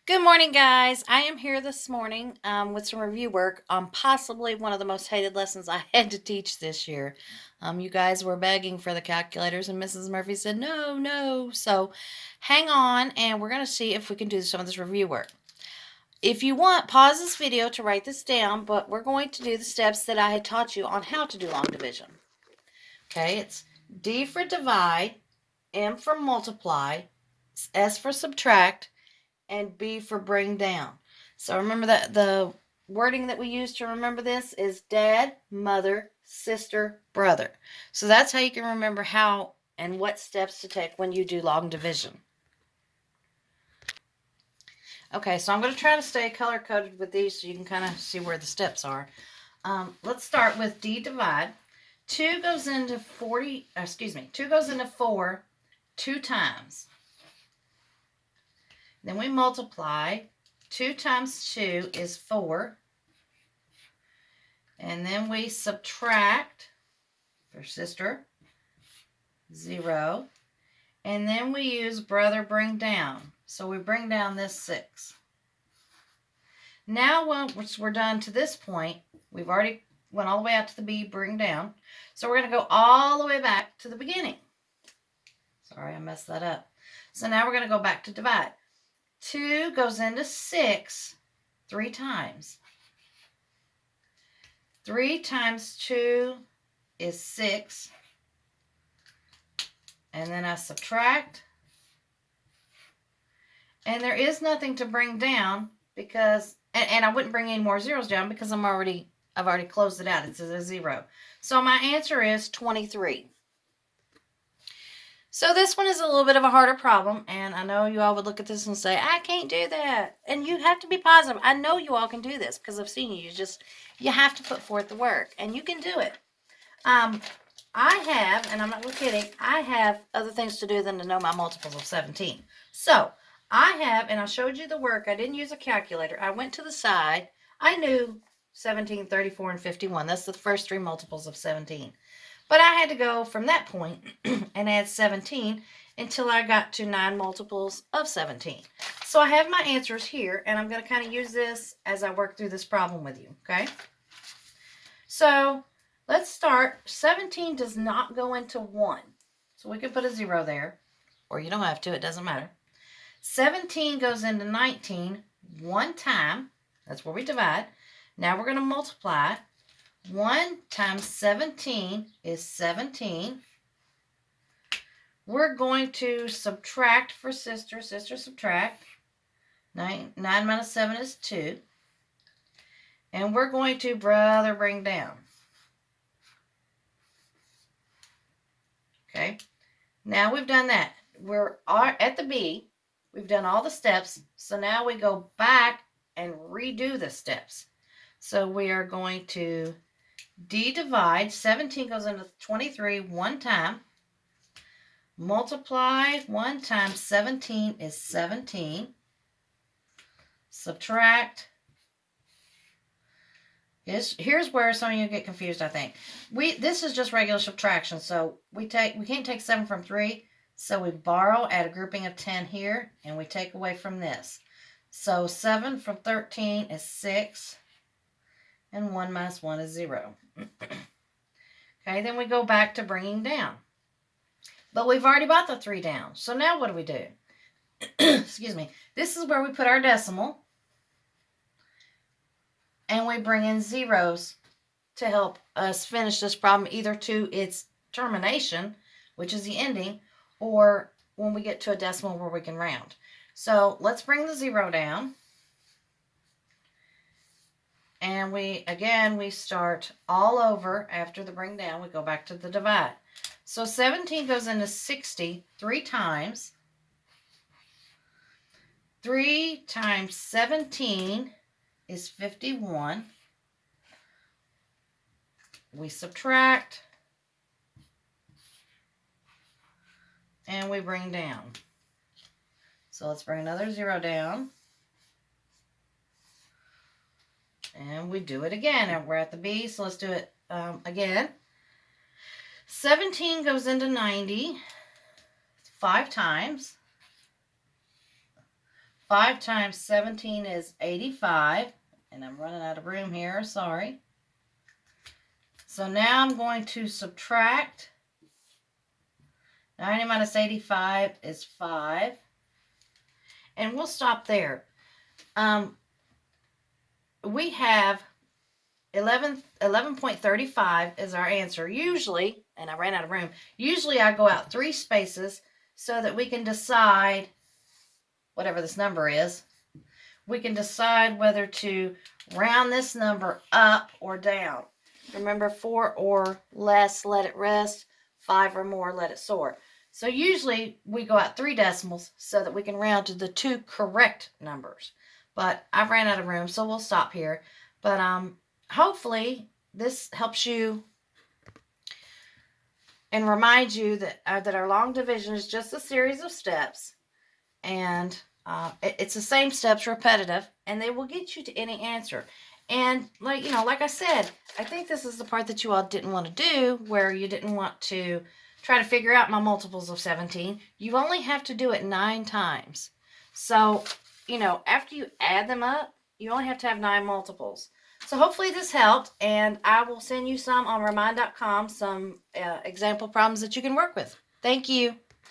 Good morning, guys. I am here this morning with some review work on possibly one of the most hated lessons I had to teach this year. You guys were begging for the calculators, and Mrs. Murphy said, no, no. So hang on, and we're going to see if we can do some of this review work. If you want, pause this video to write this down, but we're going to do the steps that I had taught you on how to do long division. Okay, it's D for divide, M for multiply, S for subtract, and B for bring down. So remember that the wording that we use to remember this is dad, mother, sister, brother. So that's how you can remember how and what steps to take when you do long division. Okay, so I'm going to try to stay color coded with these so you can kind of see where the steps are. Let's start with D divide. 2 goes into 2 goes into 4 2 times. Then we multiply. 2 times 2 is 4. And then we subtract for sister, 0. And then we use brother bring down. So we bring down this 6. Now once we're done to this point, we've already went all the way out to the B, bring down. So we're going to go all the way back to the beginning. Sorry, I messed that up. So now we're going to go back to divide. 2 goes into 6 3 times. 3 times 2 is 6. And then I subtract. And there is nothing to bring down because, and I wouldn't bring any more zeros down because I've already closed it out. It's a 0. So my answer is 23. So this one is a little bit of a harder problem, and I know you all would look at this and say, I can't do that. And you have to be positive. I know you all can do this because I've seen you. You have to put forth the work, and you can do it. I have, and I'm not kidding, I have other things to do than to know my multiples of 17. So I have, and I showed you the work. I didn't use a calculator. I went to the side. I knew 17, 34, and 51. That's the first 3 multiples of 17. But I had to go from that point and add 17 until I got to 9 multiples of 17. So I have my answers here, and I'm going to kind of use this as I work through this problem with you, okay? So let's start. 17 does not go into 1. So we can put a 0 there, or you don't have to. It doesn't matter. 17 goes into 19 one time. That's where we divide. Now we're going to multiply. 1 times 17 is 17. We're going to subtract for sister. Sister, subtract. 9 minus 7 is 2. And we're going to brother bring down. Okay. Now we've done that. We're at the B. We've done all the steps. So now we go back and redo the steps. So we are going to divide. 17 goes into 23 one time. Multiply. 1 times 17 is 17. Subtract. Here's where some of you get confused, I think. This is just regular subtraction. So we can't take 7 from 3. So we borrow, add a grouping of 10 here, and we take away from this. So 7 from 13 is 6. And 1 minus 1 is 0. Okay, then we go back to bringing down. But we've already brought the 3 down. So now what do we do? Excuse me. This is where we put our decimal. And we bring in zeros to help us finish this problem, either to its termination, which is the ending, or when we get to a decimal where we can round. So let's bring the 0 down. And we start all over after the bring down. We go back to the divide. So 17 goes into 60 3 times. 3 times 17 is 51. We subtract. And we bring down. So let's bring another 0 down. And we do it again. And we're at the B, so let's do it again. 17 goes into 90 5 times. 5 times 17 is 85. And I'm running out of room here, sorry. So now I'm going to subtract. 90 minus 85 is 5. And we'll stop there. We have 11.35 is our answer. Usually, and I ran out of room, usually I go out 3 spaces so that we can decide, whatever this number is, we can decide whether to round this number up or down. Remember, 4 or less, let it rest. 5 or more, let it soar. So usually we go out 3 decimals so that we can round to the 2 correct numbers. But I ran out of room, so we'll stop here. But hopefully this helps you and reminds you that our long division is just a series of steps, and it's the same steps, repetitive, and they will get you to any answer. And like I said, I think this is the part that you all didn't want to do, where you didn't want to try to figure out my multiples of 17. You only have to do it 9 times. So, after you add them up, you only have to have 9 multiples. So hopefully this helped, and I will send you some on Remind.com, some example problems that you can work with. Thank you.